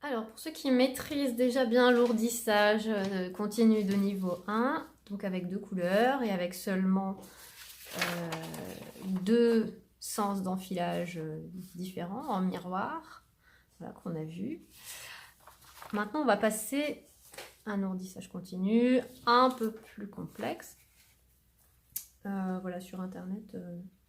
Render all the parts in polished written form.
Alors, pour ceux qui maîtrisent déjà bien l'ourdissage continu de niveau 1, donc avec 2 couleurs et avec seulement 2 sens d'enfilage différents en miroir, voilà qu'on a vu. Maintenant, on va passer à un ourdissage continu un peu plus complexe. Voilà, sur internet,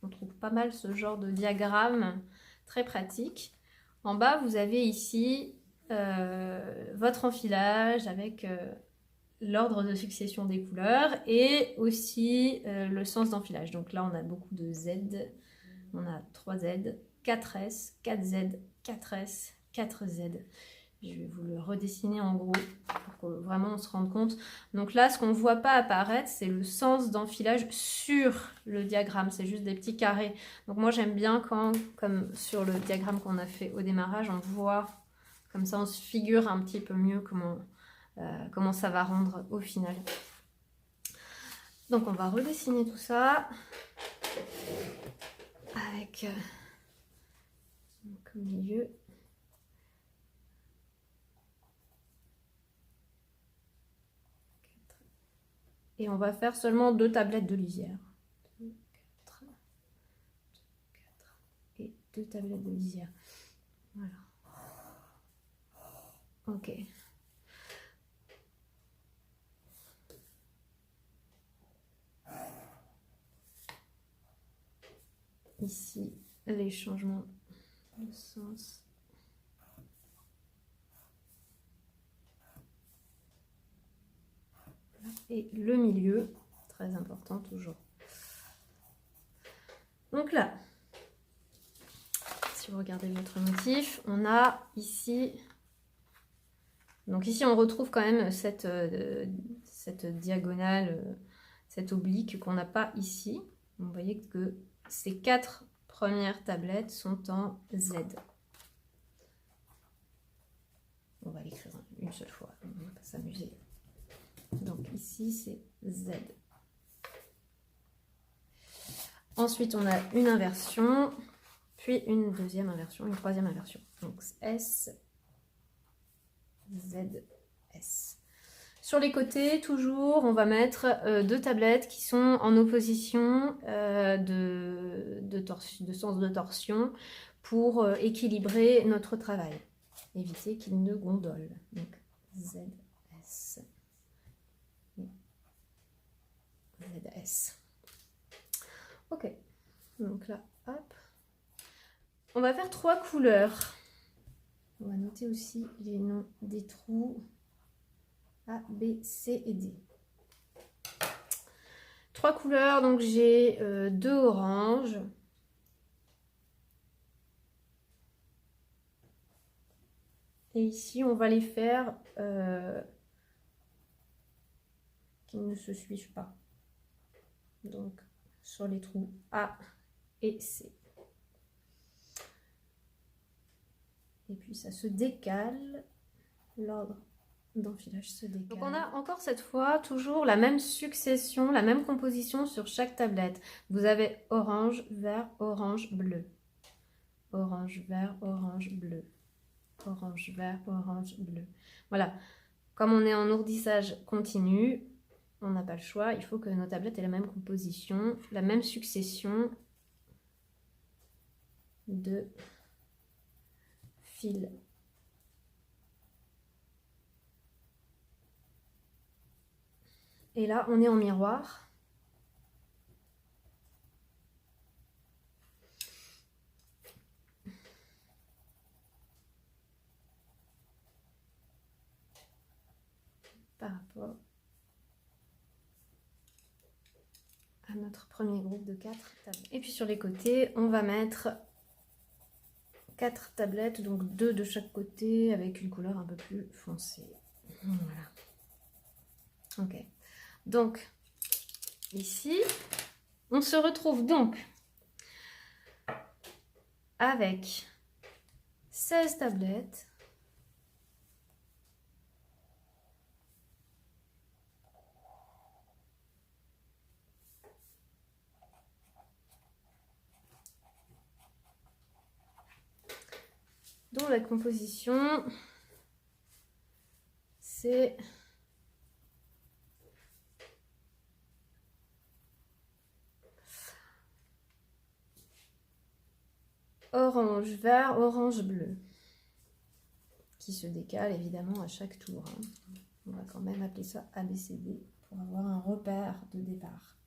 on trouve pas mal ce genre de diagramme très pratique. En bas, vous avez ici votre enfilage avec l'ordre de succession des couleurs et aussi le sens d'enfilage. Donc là, on a beaucoup de Z, on a 3 Z, 4 S, 4 Z, 4 S, 4 Z. Je vais vous le redessiner en gros pour que vraiment on se rende compte. Donc là, ce qu'on ne voit pas apparaître, c'est le sens d'enfilage sur le diagramme. C'est juste des petits carrés. Donc moi, j'aime bien quand, comme sur le diagramme qu'on a fait au démarrage, on voit, comme ça on se figure un petit peu mieux comment ça va rendre au final. Donc on va redessiner tout ça avec au milieu. Et on va faire seulement 2 tablettes de lisière. 2, 4, 4 et 2 tablettes de lisière. Voilà. Ok. Ici, les changements de sens. Et le milieu, très important toujours. Donc là, si vous regardez votre motif, on a ici... Donc ici, on retrouve quand même cette diagonale, cette oblique qu'on n'a pas ici. Vous voyez que ces 4 premières tablettes sont en Z. On va l'écrire une seule fois, on ne va pas s'amuser. Donc ici, c'est Z. Ensuite, on a une inversion, puis une deuxième inversion, une troisième inversion. Donc S, Z, S. Sur les côtés, toujours, on va mettre 2 tablettes qui sont en opposition de sens de torsion pour équilibrer notre travail. Éviter qu'il ne gondole. Donc Z, S et Z, S. Ok, donc là, hop. On va faire 3 couleurs. On va noter aussi les noms des trous A, B, C et D. 3 couleurs, donc j'ai 2 oranges. Et ici, on va les faire qu'ils ne se suivent pas. Donc, sur les trous A et C. Et puis, ça se décale. L'ordre d'enfilage se décale. Donc, on a encore cette fois toujours la même succession, la même composition sur chaque tablette. Vous avez orange, vert, orange, bleu. Orange, vert, orange, bleu. Orange, vert, orange, bleu. Voilà. Comme on est en ourdissage continu, on n'a pas le choix. Il faut que nos tablettes aient la même composition, la même succession de fils. Et là, on est en miroir. Par rapport à notre premier groupe de 4 tablettes. Et puis sur les côtés, on va mettre 4 tablettes, donc 2 de chaque côté avec une couleur un peu plus foncée. Voilà. Ok. Donc, ici, on se retrouve donc avec 16 tablettes. Dont la composition foncé. Orange vert, orange bleu. Qui se décale évidemment à chaque tour. Hein. On va quand même appeler ça ABCD pour avoir un repère de départ.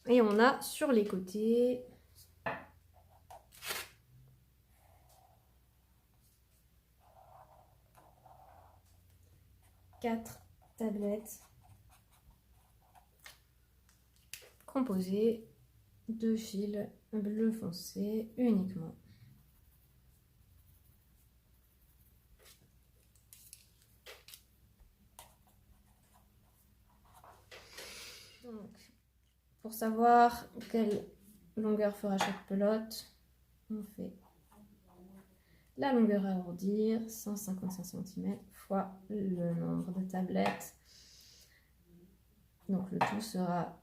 Et on a sur les côtés quatre tablettes composées de fils bleu foncé uniquement. Donc, pour savoir quelle longueur fera chaque pelote, on fait la longueur à ourdir, 155 cm, fois le nombre de tablettes. Donc le tout sera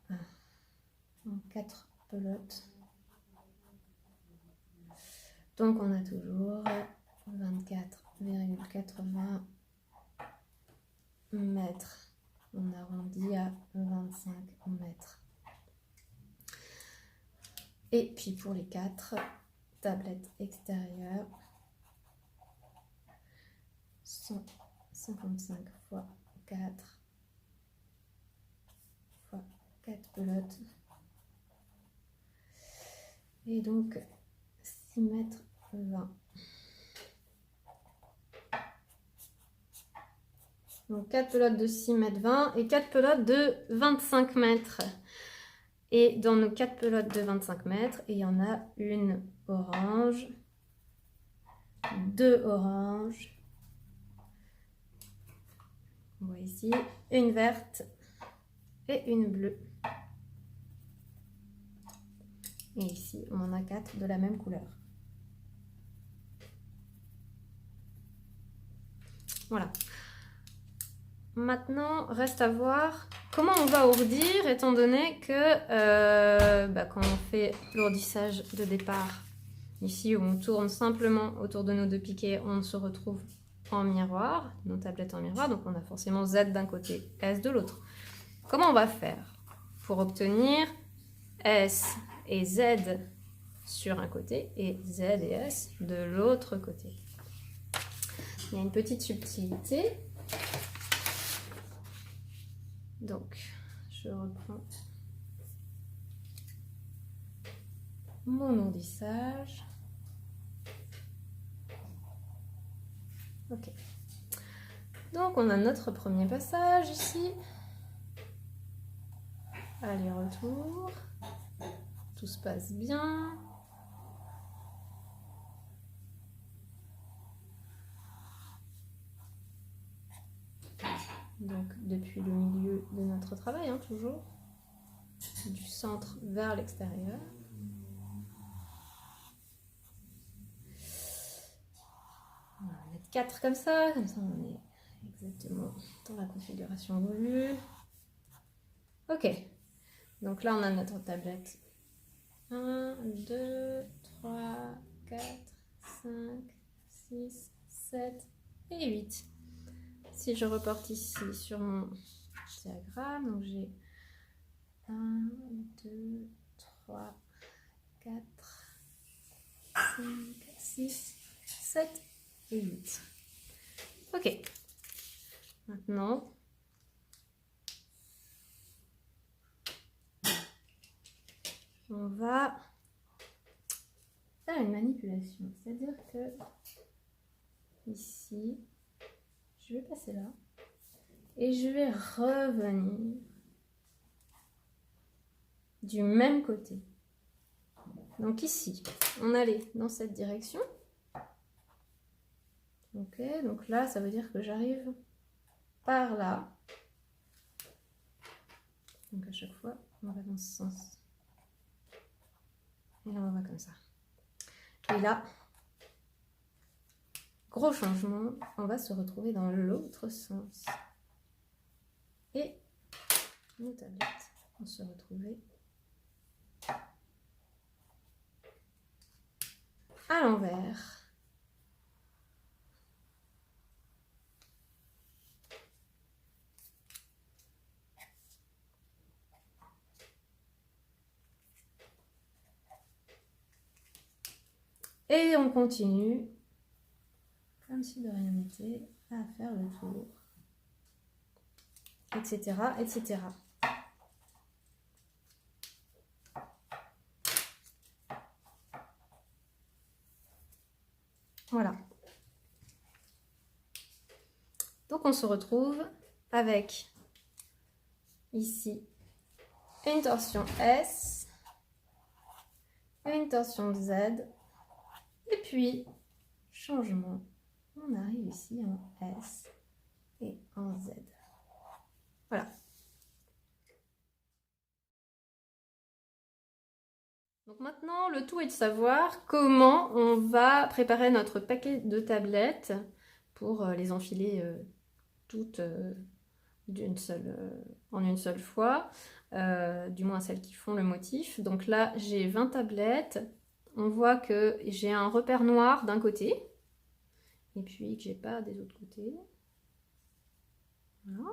en 4 pelotes. Donc on a toujours 24,80 mètres. On arrondit à 25 mètres. Et puis pour les 4 tablettes extérieures, 155 fois 4 fois 4 pelotes. Et donc 6 mètres 20. Donc 4 pelotes de 6 mètres 20 et 4 pelotes de 25 mètres. Et dans nos 4 pelotes de 25 mètres, il y en a une orange, 2 oranges, on voit ici, une verte et une bleue. Et ici, on en a 4 de la même couleur. Voilà. Maintenant, reste à voir comment on va ourdir, étant donné que quand on fait l'ourdissage de départ, ici où on tourne simplement autour de nos 2 piquets, on se retrouve en miroir, nos tablettes en miroir, donc on a forcément Z d'un côté, S de l'autre. Comment on va faire pour obtenir S et Z sur un côté et Z et S de l'autre côté? Il y a une petite subtilité. Donc, je reprends mon ourdissage. Ok. Donc, on a notre premier passage ici. Aller-retour. Tout se passe bien. Donc, depuis le milieu de notre travail, hein, toujours. Du centre vers l'extérieur. On va mettre 4 comme ça on est exactement dans la configuration voulue. Ok, donc là on a notre tablette 1, 2, 3, 4, 5, 6, 7 et 8. Si je reporte ici sur mon diagramme, donc j'ai 1, 2, 3, 4, 5, 6, 7 et 8. Ok. Maintenant, on va faire une manipulation. C'est-à-dire que ici, je vais passer là et je vais revenir du même côté. Donc ici, on allait dans cette direction. Ok, donc là, ça veut dire que j'arrive par là. Donc à chaque fois, on va dans ce sens. Et là, on va comme ça. Et là, gros changement, on va se retrouver dans l'autre sens. Et nos tablettes vont se retrouver à l'envers. Et on continue, comme si de rien n'était, à faire le tour, etc., etc. Voilà. Donc on se retrouve avec ici une torsion S, une torsion Z, et puis changement, on arrive ici en S et en Z. Voilà. Donc maintenant, le tout est de savoir comment on va préparer notre paquet de tablettes pour les enfiler toutes en une seule fois, du moins celles qui font le motif. Donc là, j'ai 20 tablettes. On voit que j'ai un repère noir d'un côté, et puis que j'ai pas des autres côtés. Voilà.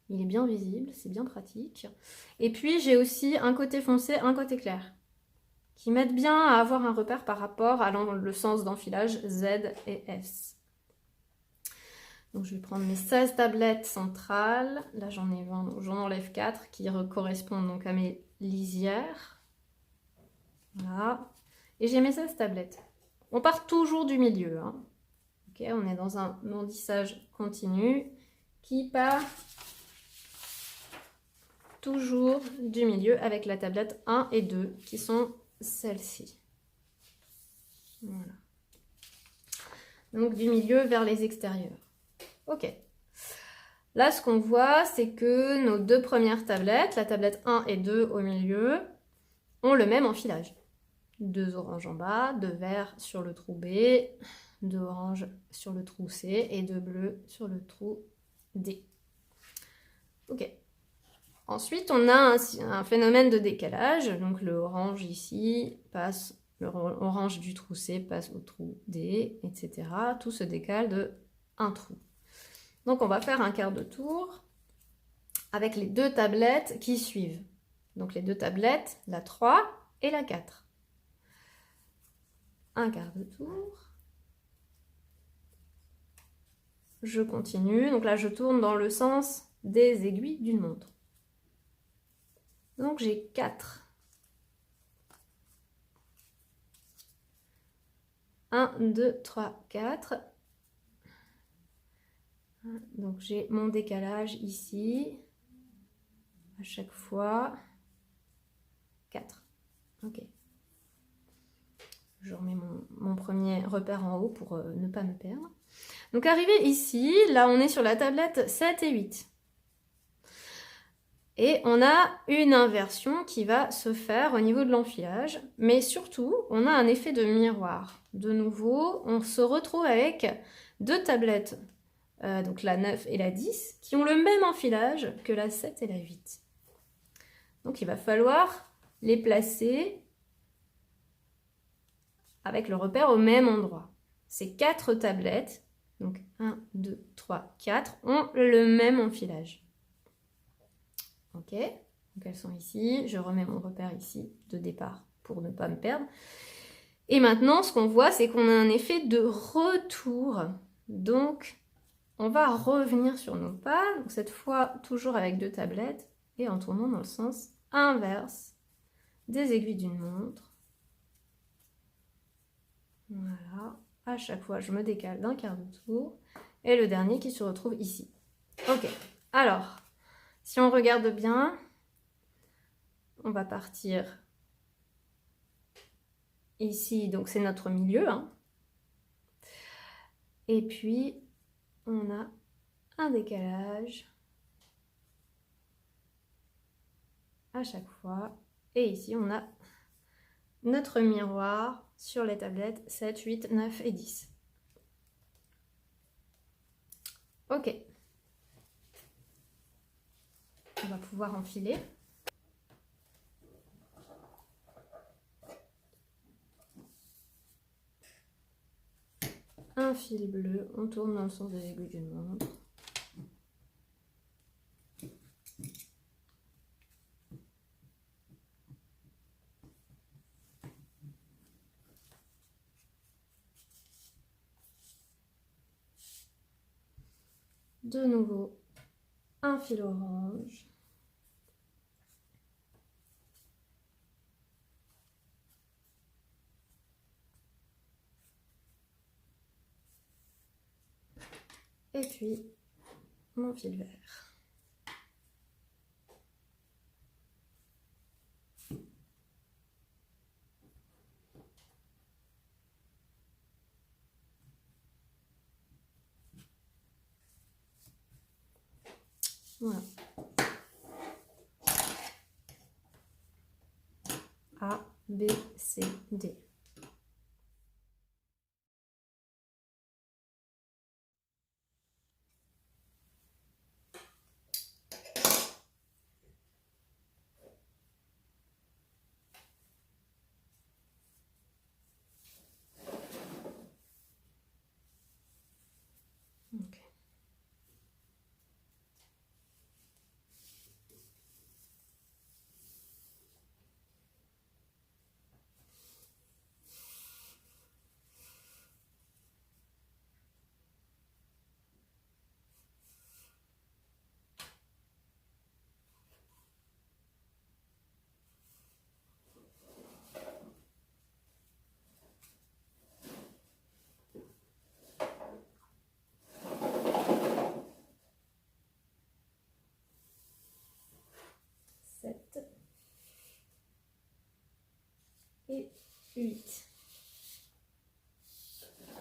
Il est bien visible, c'est bien pratique. Et puis j'ai aussi un côté foncé, un côté clair, qui m'aident bien à avoir un repère par rapport à le sens d'enfilage Z et S. Donc je vais prendre mes 16 tablettes centrales. Là j'en ai 20, donc j'en enlève 4 qui correspondent donc à mes lisières. Voilà. Et j'ai mes 16 tablettes. On part toujours du milieu. Hein. Okay, on est dans un mondissage continu qui part toujours du milieu avec la tablette 1 et 2 qui sont celles-ci. Voilà. Donc du milieu vers les extérieurs. Ok. Là, ce qu'on voit, c'est que nos deux premières tablettes, la tablette 1 et 2 au milieu, ont le même enfilage. 2 oranges en bas, 2 verts sur le trou B, 2 oranges sur le trou C et 2 bleus sur le trou D. Ok. Ensuite, on a un phénomène de décalage. Donc le orange ici passe, le orange du trou C passe au trou D, etc. Tout se décale de un trou. Donc on va faire un quart de tour avec les deux tablettes qui suivent. Donc les deux tablettes, la 3 et la 4. Un quart de tour. Je continue. Donc là, je tourne dans le sens des aiguilles d'une montre. Donc j'ai 4. 1, 2, 3, 4. Donc j'ai mon décalage ici. À chaque fois. 4. Ok. Je remets mon premier repère en haut pour ne pas me perdre. Donc arrivé ici, là on est sur la tablette 7 et 8. Et on a une inversion qui va se faire au niveau de l'enfilage. Mais surtout, on a un effet de miroir. De nouveau, on se retrouve avec deux tablettes, donc la 9 et la 10, qui ont le même enfilage que la 7 et la 8. Donc il va falloir les placer avec le repère au même endroit. Ces 4 tablettes, donc 1, 2, 3, 4, ont le même enfilage. Ok, donc elles sont ici. Je remets mon repère ici de départ pour ne pas me perdre. Et maintenant, ce qu'on voit, c'est qu'on a un effet de retour. Donc, on va revenir sur nos pas. Donc, cette fois, toujours avec deux tablettes et en tournant dans le sens inverse des aiguilles d'une montre. Voilà. À chaque fois, je me décale d'un quart de tour. Et le dernier qui se retrouve ici. Ok. Alors, si on regarde bien, on va partir ici. Donc, c'est notre milieu. Hein. Et puis, on a un décalage à chaque fois. Et ici, on a notre miroir sur les tablettes 7, 8, 9 et 10. Ok. On va pouvoir enfiler. un fil bleu, on tourne dans le sens des aiguilles d'une montre. De nouveau, un fil orange. Et puis, mon fil vert. Voilà. A, B, C, D. Ok. Et 8. Vous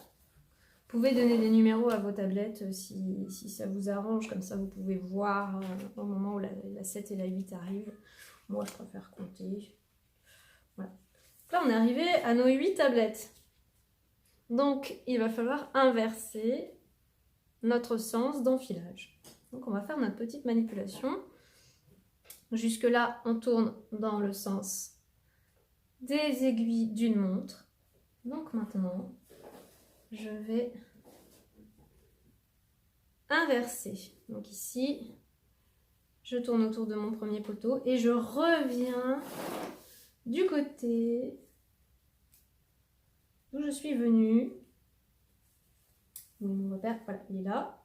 pouvez donner des numéros à vos tablettes si ça vous arrange, comme ça vous pouvez voir au moment où la 7 et la 8 arrivent. Moi je préfère compter. Voilà. Là on est arrivé à nos 8 tablettes. Donc il va falloir inverser notre sens d'enfilage. Donc on va faire notre petite manipulation. Jusque là on tourne dans le sens des aiguilles d'une montre. Donc maintenant je vais inverser. Donc ici, je tourne autour de mon premier poteau et je reviens du côté d'où je suis venue. Mon repère, voilà, il est là.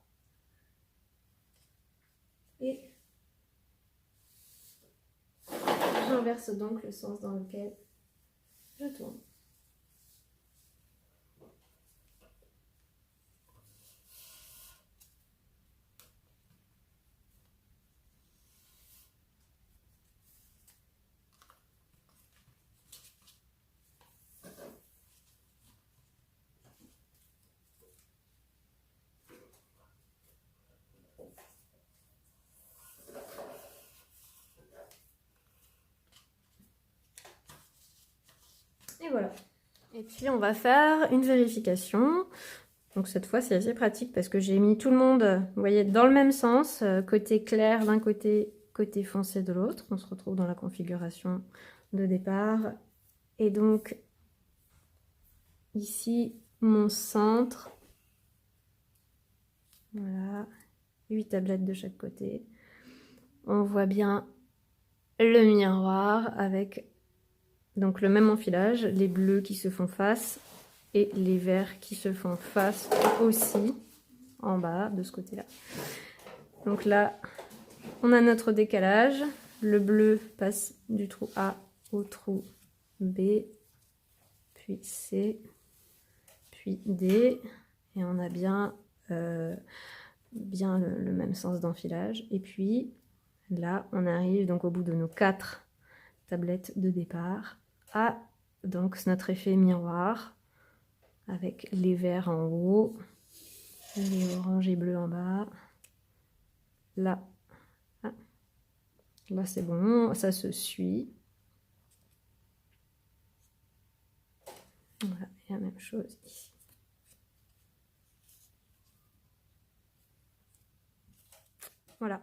Et j'inverse donc le sens dans lequel je tourne. Et voilà. Et puis on va faire une vérification. Donc cette fois c'est assez pratique parce que j'ai mis tout le monde, vous voyez, dans le même sens, côté clair d'un côté, côté foncé de l'autre. On se retrouve dans la configuration de départ. Et donc ici mon centre, voilà, 8 tablettes de chaque côté. On voit bien le miroir avec donc le même enfilage, les bleus qui se font face et les verts qui se font face aussi en bas de ce côté-là. Donc là, on a notre décalage. Le bleu passe du trou A au trou B, puis C, puis D. Et on a bien, le même sens d'enfilage. Et puis là, on arrive donc au bout de nos 4 tablettes de départ à donc notre effet miroir avec les verts en haut, les oranges et bleus en bas. Là, là c'est bon, ça se suit. Voilà, et la même chose ici. Voilà.